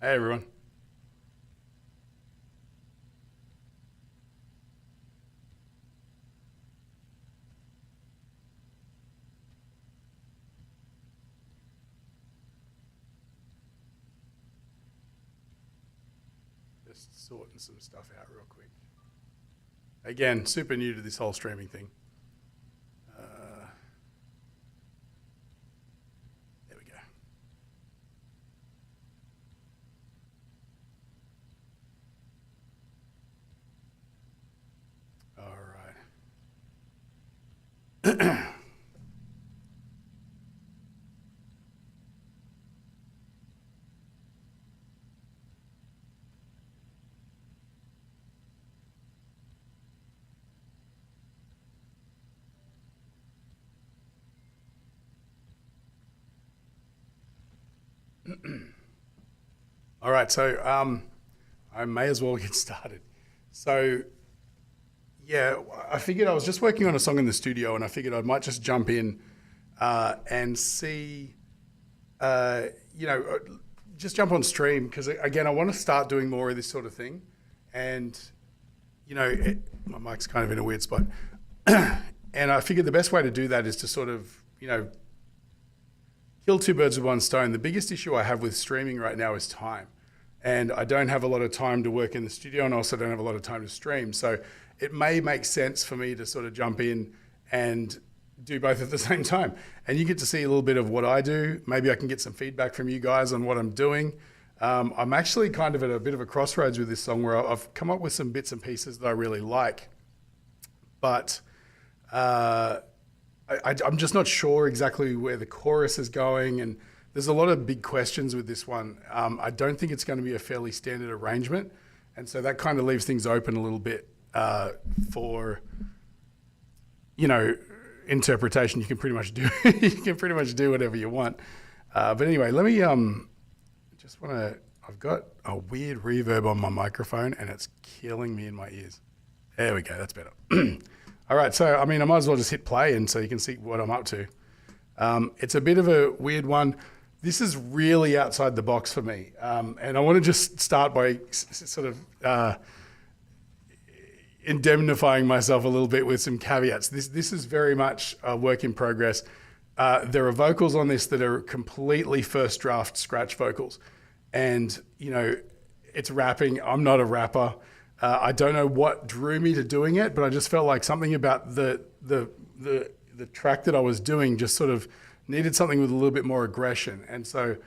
Hey everyone. Just sorting some stuff out real quick. Again, super new to this whole streaming thing. There we go. All right. All right, so I may as well get started. So, yeah, I figured I was just working on a song in the studio, and I figured I might just jump in and see, just jump on stream because again, I want to start doing more of this sort of thing, and my mic's kind of in a weird spot, and I figured the best way to do that is to sort of, kill two birds with one stone. The biggest issue I have with streaming right now is time. And I don't have a lot of time to work in the studio and also don't have a lot of time to stream. So it may make sense for me to sort of jump in and do both at the same time. And you get to see a little bit of what I do. Maybe I can get some feedback from you guys on what I'm doing. I'm actually kind of at a bit of a crossroads with this song where I've come up with some bits and pieces that I really like. But I'm just not sure exactly where the chorus is going, and there's a lot of big questions with this one. I don't think it's going to be a fairly standard arrangement, and so that kind of leaves things open a little bit for, interpretation. You can pretty much do whatever you want. But anyway, let me I've got a weird reverb on my microphone, and it's killing me in my ears. There we go. That's better. All right, so I might as well just hit play and so you can see what I'm up to. It's a bit of a weird one. This is really outside the box for me. And I want to just start by sort of indemnifying myself a little bit with some caveats. This is very much a work in progress. There are vocals on this that are completely first draft scratch vocals. And, it's rapping. I'm not a rapper. I don't know what drew me to doing it, but I just felt like something about the track that I was doing just sort of needed something with a little bit more aggression. And so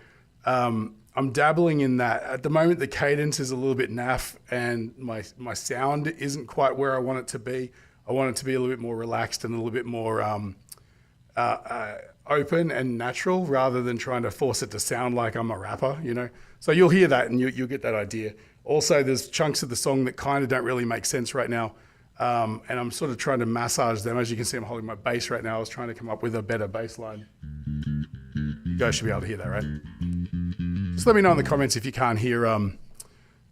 I'm dabbling in that. At the moment, the cadence is a little bit naff and my sound isn't quite where I want it to be. I want it to be a little bit more relaxed and a little bit more open and natural rather than trying to force it to sound like I'm a rapper, So you'll hear that and you'll get that idea. Also, there's chunks of the song that kind of don't really make sense right now. And I'm sort of trying to massage them. As you can see, I'm holding my bass right now. I was trying to come up with a better bass line. You guys should be able to hear that, right? Just let me know in the comments if you can't hear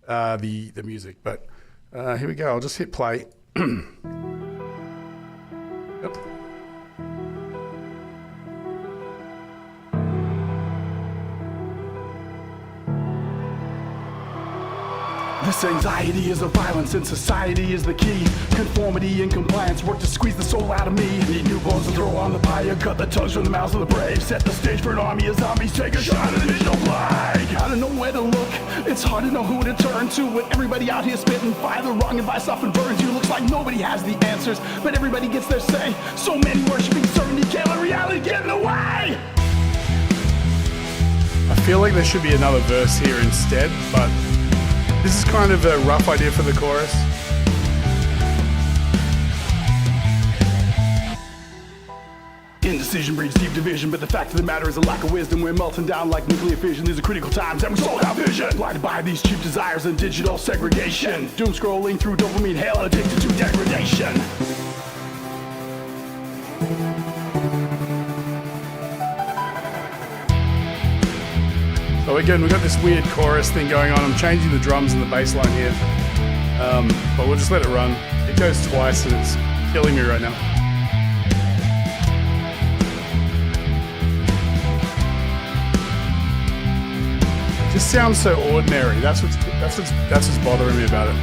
the music. But here we go. I'll just hit play. Yep. This anxiety is a violence and society is the key. Conformity and compliance work to squeeze the soul out of me. Need new bones to throw on the fire, cut the tongues from the mouths of the brave. Set the stage for an army of zombies, take a shot at the digital flag. I don't know where to look, it's hard to know who to turn to. When everybody out here spitting fire, the wrong advice often burns you. Looks like nobody has the answers, but everybody gets their say. So many worshiping certainty, can't let reality get in the way. I feel like there should be another verse here instead, but this is kind of a rough idea for the chorus. Indecision breeds deep division, but the fact of the matter is a lack of wisdom. We're melting down like nuclear fission. These are critical times and we sold our vision. Blinded by these cheap desires and digital segregation. Doom scrolling through dopamine hell, addicted to degradation. So again, we've got this weird chorus thing going on. I'm changing the drums and the bass line here, but we'll just let it run. It goes twice and it's killing me right now. This sounds so ordinary. That's what's bothering me about it.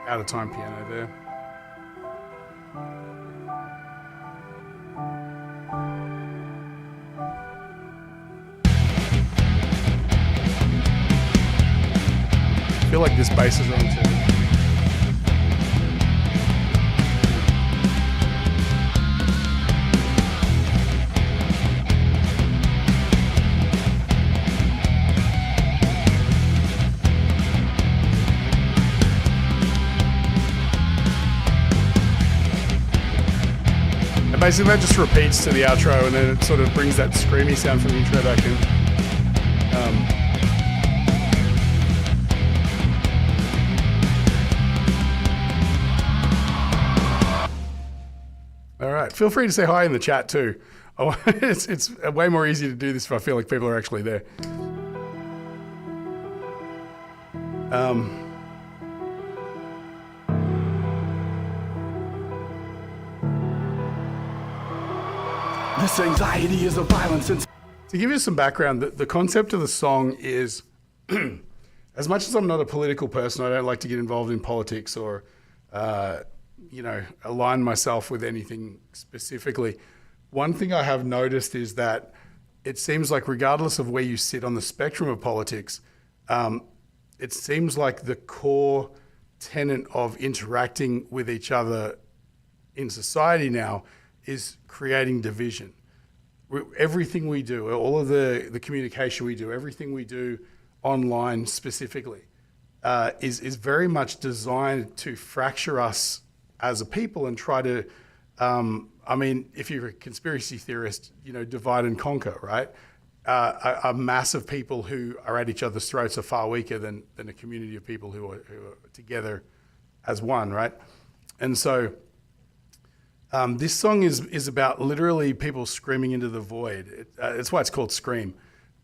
Out of time piano there. I feel like this bass is wrong too. Basically, that just repeats to the outro, and then it sort of brings that screamy sound from the intro back in. All right, feel free to say hi in the chat too. Oh, it's way more easy to do this if I feel like people are actually there. This anxiety is a violence. To give you some background, the concept of the song is, as much as I'm not a political person, I don't like to get involved in politics or, align myself with anything specifically. One thing I have noticed is that it seems like regardless of where you sit on the spectrum of politics, it seems like the core tenet of interacting with each other in society now is creating division. Everything we do, all of the communication we do, everything we do online specifically, is very much designed to fracture us as a people and try to, if you're a conspiracy theorist, divide and conquer, right? A mass of people who are at each other's throats are far weaker than a community of people who are together as one, right? And so, this song is about literally people screaming into the void. That's why it's called Scream.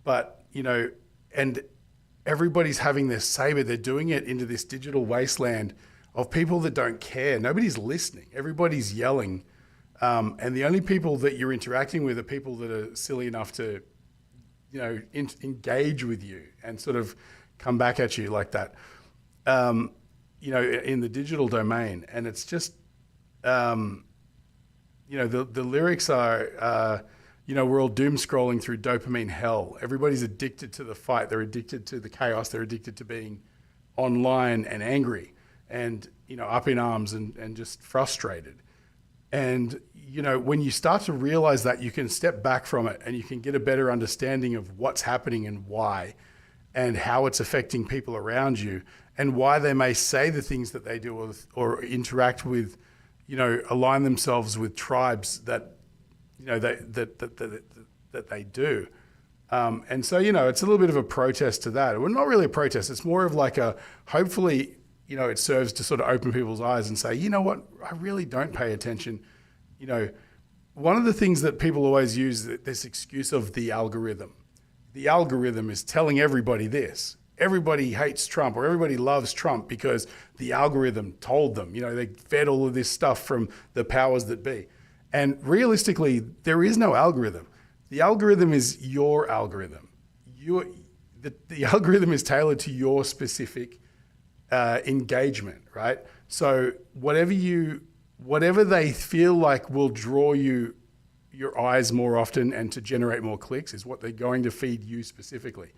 But, and everybody's having their say, but they're doing it into this digital wasteland of people that don't care. Nobody's listening. Everybody's yelling. And the only people that you're interacting with are people that are silly enough to, engage with you and sort of come back at you like that, in the digital domain. And it's just... the lyrics are, we're all doom scrolling through dopamine hell. Everybody's addicted to the fight. They're addicted to the chaos. They're addicted to being online and angry and, up in arms and just frustrated. And, when you start to realize that, you can step back from it and you can get a better understanding of what's happening and why and how it's affecting people around you and why they may say the things that they do or interact with, align themselves with tribes that, that they do. And so, it's a little bit of a protest to that. Well, not really a protest. It's more of like hopefully, it serves to sort of open people's eyes and say, you know what, I really don't pay attention. One of the things that people always use, this excuse of the algorithm. The algorithm is telling everybody this. Everybody hates Trump or everybody loves Trump because the algorithm told them, they fed all of this stuff from the powers that be. And realistically, there is no algorithm. The algorithm is your algorithm. The algorithm is tailored to your specific engagement, right? So whatever they feel like will draw your eyes more often and to generate more clicks is what they're going to feed you specifically.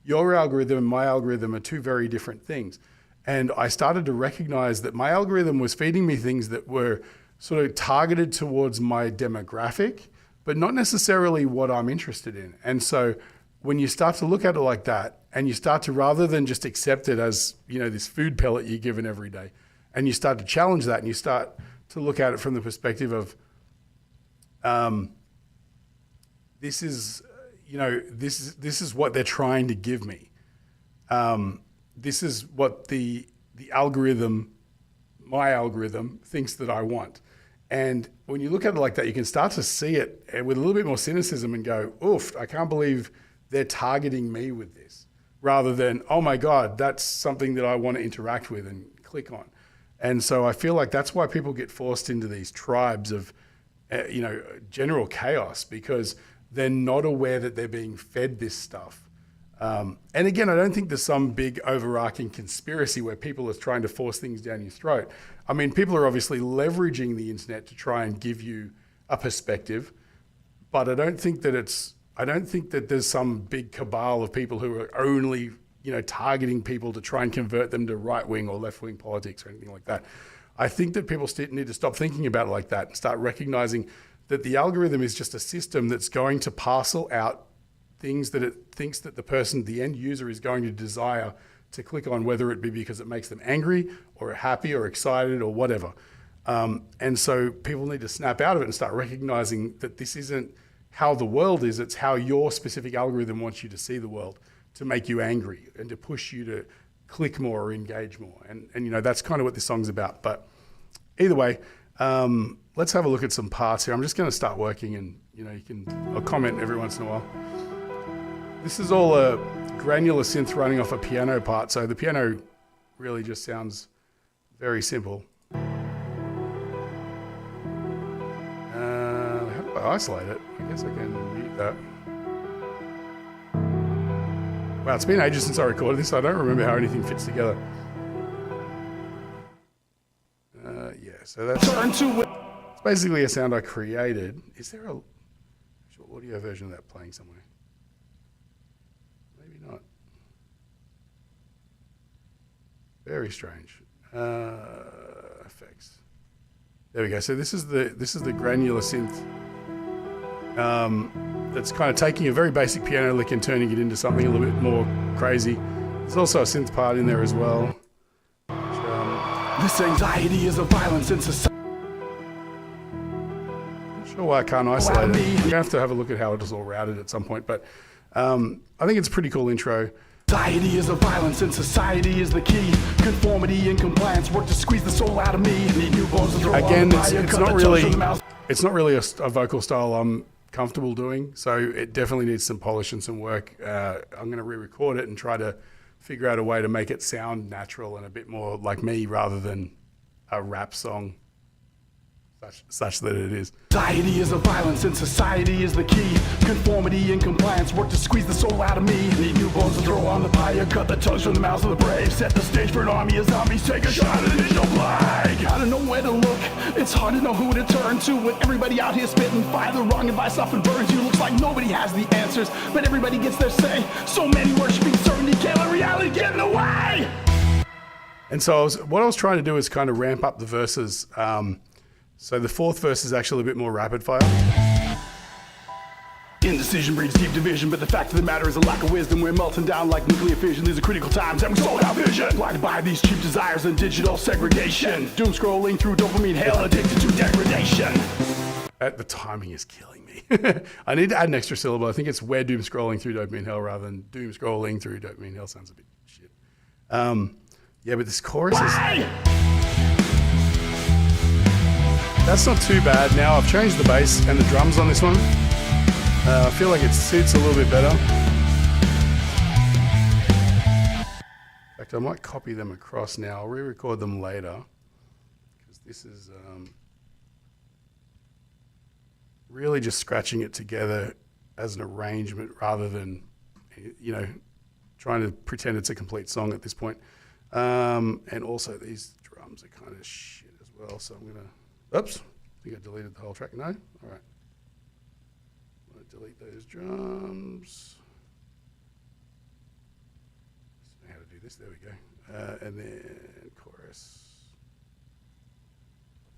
Your algorithm and my algorithm are two very different things. And I started to recognize that my algorithm was feeding me things that were sort of targeted towards my demographic, but not necessarily what I'm interested in. And so when you start to look at it like that, and you start to, rather than just accept it as, this food pellet you're given every day, and you start to challenge that and you start to look at it from the perspective of, this is what they're trying to give me. This is what the algorithm, my algorithm, thinks that I want. And when you look at it like that, you can start to see it with a little bit more cynicism and go, oof, I can't believe they're targeting me with this, rather than, oh my God, that's something that I want to interact with and click on. And so I feel like that's why people get forced into these tribes of, general chaos because they're not aware that they're being fed this stuff. And again, I don't think there's some big overarching conspiracy where people are trying to force things down your throat. I mean, people are obviously leveraging the internet to try and give you a perspective, but I don't think that there's some big cabal of people who are only, targeting people to try and convert them to right-wing or left-wing politics or anything like that. I think that people need to stop thinking about it like that and start recognizing that the algorithm is just a system that's going to parcel out things that it thinks that the end user is going to desire to click on, whether it be because it makes them angry or happy or excited or whatever. And so people need to snap out of it and start recognizing that this isn't how the world is, it's how your specific algorithm wants you to see the world, to make you angry and to push you to click more or engage more. And that's kind of what this song's about. But either way, let's have a look at some parts here. I'm just going to start working and, I'll comment every once in a while. This is all a granular synth running off a piano part. So the piano really just sounds very simple. How do I isolate it? I guess I can mute that. Wow, it's been ages since I recorded this. I don't remember how anything fits together. So that's it's basically a sound I created. Is there a audio version of that playing somewhere? Maybe not. Very strange. Effects. There we go. So this is the granular synth. That's kind of taking a very basic piano lick and turning it into something a little bit more crazy. There's also a synth part in there as well. This anxiety is a violence in society. Not sure why I can't isolate it. We're going to have a look at how it is all routed at some point, but I think it's a pretty cool intro. Anxiety is a violence and society is the key. Conformity and compliance work to squeeze the soul out of me. Need new bones to throw Again, on the fire, it's not really a vocal style I'm comfortable doing, so it definitely needs some polish and some work. I'm going to re-record it and try to figure out a way to make it sound natural and a bit more like me rather than a rap song such that it is. Anxiety is a violence and society is the key. Conformity and compliance work to squeeze the soul out of me. Need new bones to throw on the fire, cut the tongues from the mouths of the brave. Set the stage for an army of zombies, take a shot at the digital plague. I don't know where to look, it's hard to know who to turn to. When everybody out here spitting fire, the wrong advice often burns you. Looks like nobody has the answers, but everybody gets their say. So many worshiping certainty, can't let reality get in the way. And so what I was trying to do is kind of ramp up the verses. So the fourth verse is actually a bit more rapid fire. Indecision breeds deep division, but the fact of the matter is a lack of wisdom. We're melting down like nuclear fission. These are critical times and we sold our vision. Blinded by these cheap desires and digital segregation. Doom scrolling through dopamine hell, addicted to degradation. The timing is killing me. I need to add an extra syllable. I think it's we're doom scrolling through dopamine hell rather than doom scrolling through dopamine hell. Sounds a bit shit. Yeah, but this chorus is... That's not too bad. Now I've changed the bass and the drums on this one. I feel like it suits a little bit better. In fact, I might copy them across now. I'll re-record them later because this is really just scratching it together as an arrangement rather than, trying to pretend it's a complete song at this point. And also these drums are kind of shit as well. So I'm going to... Oops, I think I deleted the whole track. No? All right. I'm going to delete those drums. I don't know how to do this. There we go. And then chorus.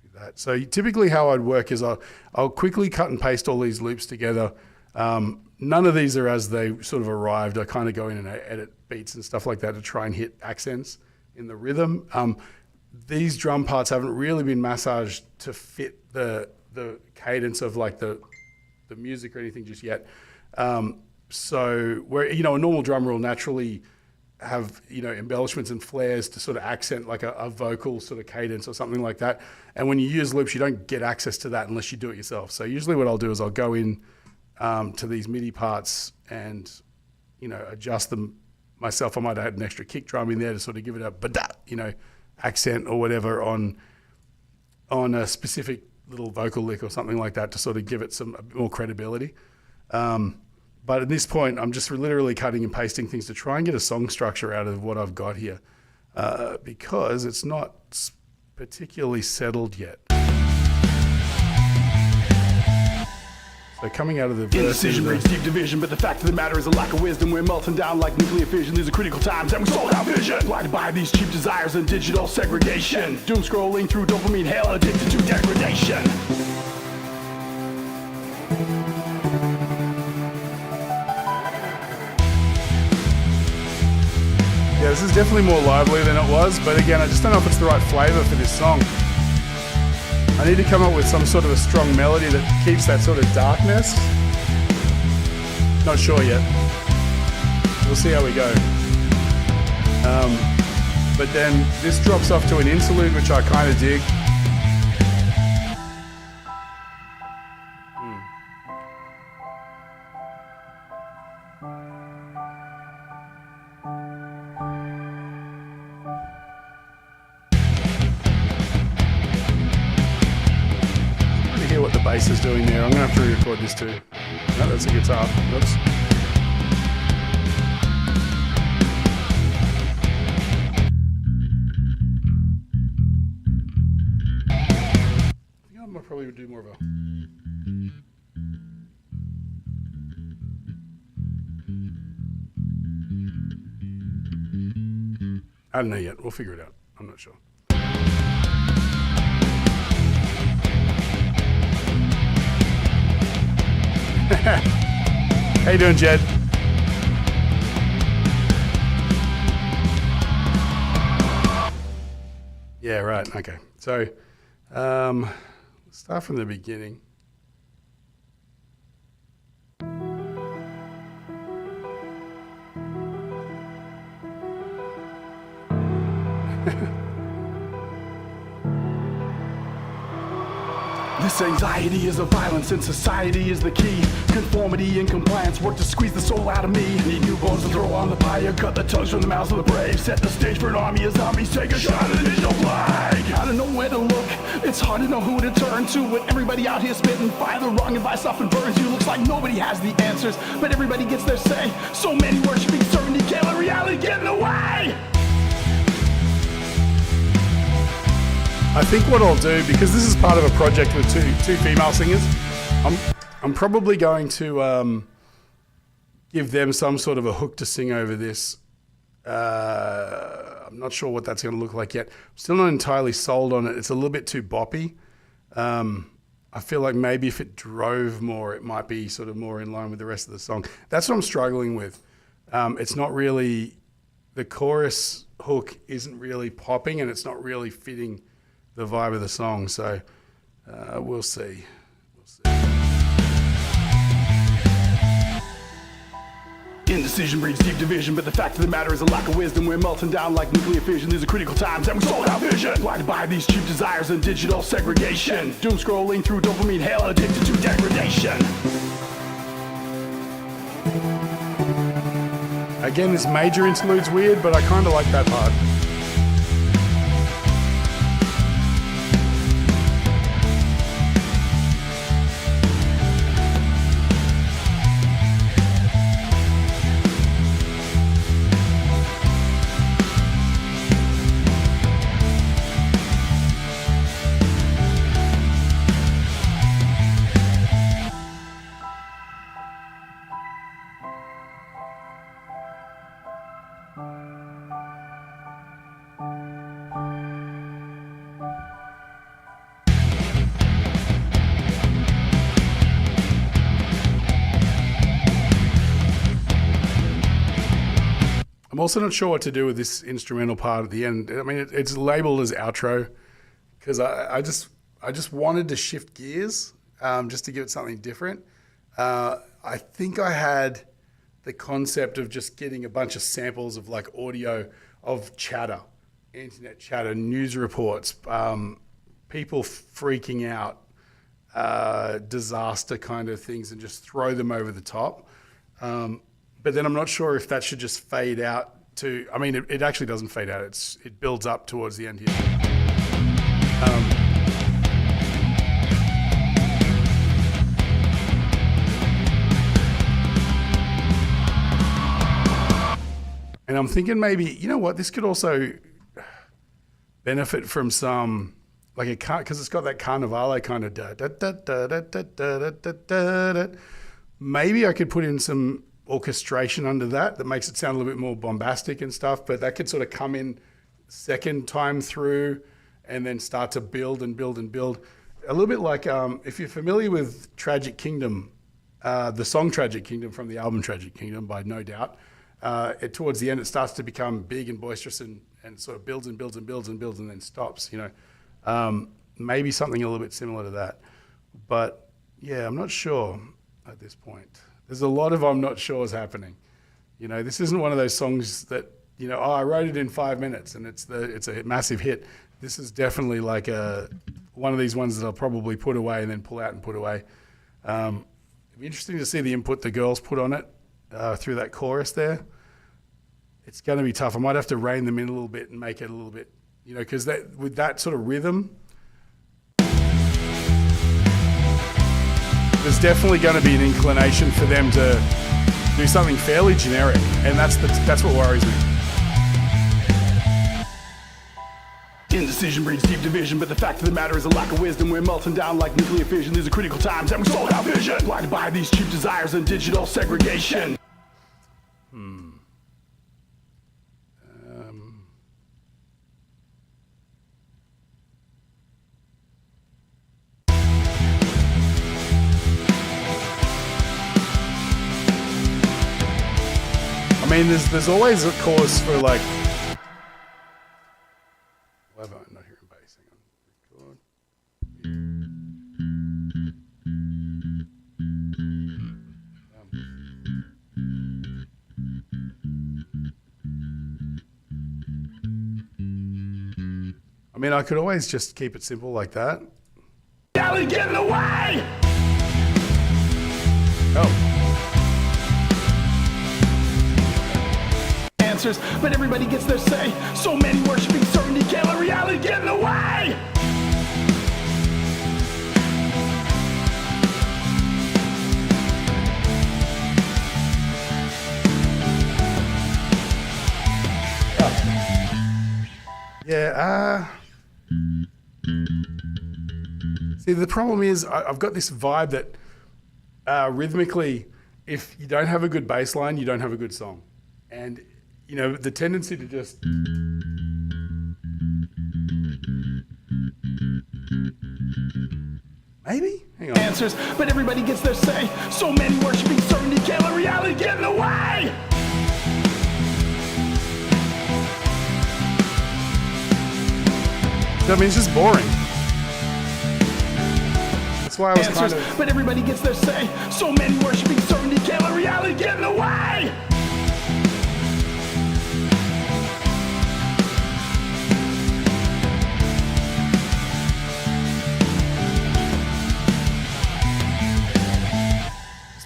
Copy that. So typically how I'd work is I'll quickly cut and paste all these loops together. None of these are as they sort of arrived. I kind of go in and I edit beats and stuff like that to try and hit accents in the rhythm. These drum parts haven't really been massaged to fit the cadence of like the music or anything just yet. So where, a normal drummer will naturally have, embellishments and flares to sort of accent like a vocal sort of cadence or something like that. And when you use loops, you don't get access to that unless you do it yourself. So usually what I'll do is I'll go in to these MIDI parts and, adjust them myself. I might add an extra kick drum in there to sort of give it a accent or whatever on a specific little vocal lick or something like that to sort of give it a bit more credibility. But at this point, I'm just literally cutting and pasting things to try and get a song structure out of what I've got here, because it's not particularly settled yet. So coming out of the verse, Indecision breeds deep division, but the fact of the matter is a lack of wisdom. We're melting down like nuclear fission. These are critical times and we sold out vision. Blinded by these cheap desires and digital segregation. Doom scrolling through dopamine hell, addicted to degradation. yeah, this is definitely more lively than it was, but again, I just don't know if it's the right flavor for this song. I need to come up with some sort of a strong melody that keeps that sort of darkness. Not sure yet. We'll see how we go. But then this drops off to an interlude, which I kind of dig. What the bass is doing there. I'm going to have to re-record this too. No, that's a guitar. Oops. I think I'm going to probably do more of a... I don't know yet. We'll figure it out. I'm not sure. How you doing, Jed? Yeah, right. Okay. So, let's start from the beginning. This anxiety is a violence and society is the key. Conformity and compliance work to squeeze the soul out of me. Need new bones to throw on the pyre, cut the tongues from the mouths of the brave. Set the stage for an army of zombies, take a shot at the digital flag. I don't know where to look, it's hard to know who to turn to. With everybody out here spitting fire, the wrong advice often burns you. Looks like nobody has the answers, but everybody gets their say. So many worshiping certainty, can't let reality get in the way. I think what I'll do, because this is part of a project with two female singers, I'm probably going to give them some sort of a hook to sing over this. I'm not sure what that's going to look like yet. I'm still not entirely sold on it. It's a little bit too boppy. I feel like maybe if it drove more, it might be sort of more in line with the rest of the song. That's what I'm struggling with. It's not really, the chorus hook isn't really popping and it's not really fitting the vibe of the song, so we'll see. Indecision breeds deep division, but the fact of the matter is a lack of wisdom. We're melting down like nuclear fission. These are critical times and we sold out vision. Blinded by these cheap desires and digital segregation. Doom scrolling through dopamine hell, addicted to degradation. Again, this major interlude's weird, but I kind of like that part. I'm also not sure what to do with this instrumental part at the end. I mean, it's labeled as outro because I just wanted to shift gears just to give it something different. I think I had the concept of just getting a bunch of samples of like audio of chatter, internet chatter, news reports, people freaking out, disaster kind of things, and just throw them over the top. But then I'm not sure if that should just fade out to, I mean, it actually doesn't fade out. It builds up towards the end here. And I'm thinking maybe, you know what, this could also benefit from some, like it can't, because it's got that Carnivale kind of da da da da da da da da da da. Maybe I could put in some orchestration under that makes it sound a little bit more bombastic and stuff, but that could sort of come in second time through and then start to build and build and build. A little bit like, if you're familiar with Tragic Kingdom, the song Tragic Kingdom from the album Tragic Kingdom by No Doubt, towards the end it starts to become big and boisterous and sort of builds and builds and builds and builds and then stops, you know. Maybe something a little bit similar to that. But yeah, I'm not sure at this point. There's a lot of I'm not sure is happening. You know, this isn't one of those songs that, you know, I wrote it in 5 minutes and it's a massive hit. This is definitely like one of these ones that I'll probably put away and then pull out and put away. It'd be interesting to see the input the girls put on it through that chorus there. It's going to be tough. I might have to rein them in a little bit and make it a little bit, you know, because with that sort of rhythm, there's definitely going to be an inclination for them to do something fairly generic, and that's what worries me. Indecision breeds deep division, but the fact of the matter is a lack of wisdom. We're melting down like nuclear fission. These are critical times and we sold our vision, blinded by these cheap desires and digital segregation. I mean, there's always a cause for like. Why am I not hearing bass? Hang on. I mean, I could always just keep it simple like that. Alley, get in the way! Oh. Answers, but everybody gets their say. So many worshiping certainty, can't let reality get in the way. Yeah. See, the problem is I've got this vibe that rhythmically, if you don't have a good bass line, you don't have a good song. And you know, the tendency to just... Maybe? Hang on. Answers, but everybody gets their say. So many worshiping certainty, can't let reality get in the way. I mean, it's just boring. That's why I was Answers, kind of... but everybody gets their say. So many worshiping certainty, can't let reality get in the way.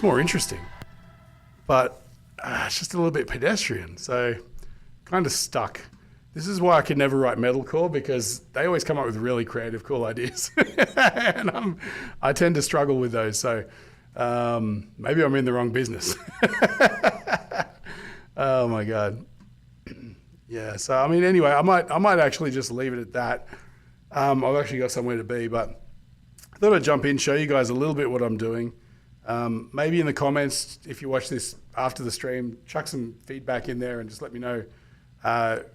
More interesting, but it's just a little bit pedestrian, so kind of stuck. This is why I could never write metalcore, because they always come up with really creative, cool ideas, and I tend to struggle with those. So maybe I'm in the wrong business. Oh my god, yeah. So I mean, anyway, I might actually just leave it at that. I've actually got somewhere to be, but I thought I'd jump in, show you guys a little bit what I'm doing. Maybe in the comments, if you watch this after the stream, chuck some feedback in there and just let me know,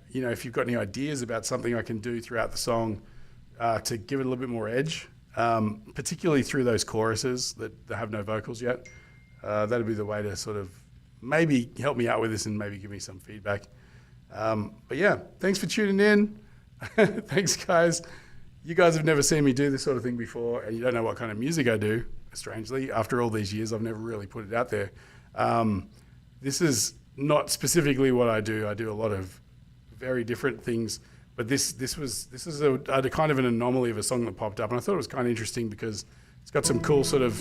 you know, if you've got any ideas about something I can do throughout the song to give it a little bit more edge, particularly through those choruses that have no vocals yet. That'd be the way to sort of maybe help me out with this and maybe give me some feedback. But yeah, thanks for tuning in. Thanks, guys. You guys have never seen me do this sort of thing before, and you don't know what kind of music I do. Strangely, after all these years, I've never really put it out there. This is not specifically what I do. I do a lot of very different things, but this is a kind of an anomaly of a song that popped up, and I thought it was kind of interesting because it's got some cool sort of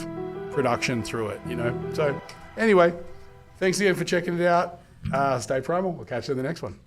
production through it, you know. So anyway, thanks again for checking it out. Stay primal. We'll catch you in the next one.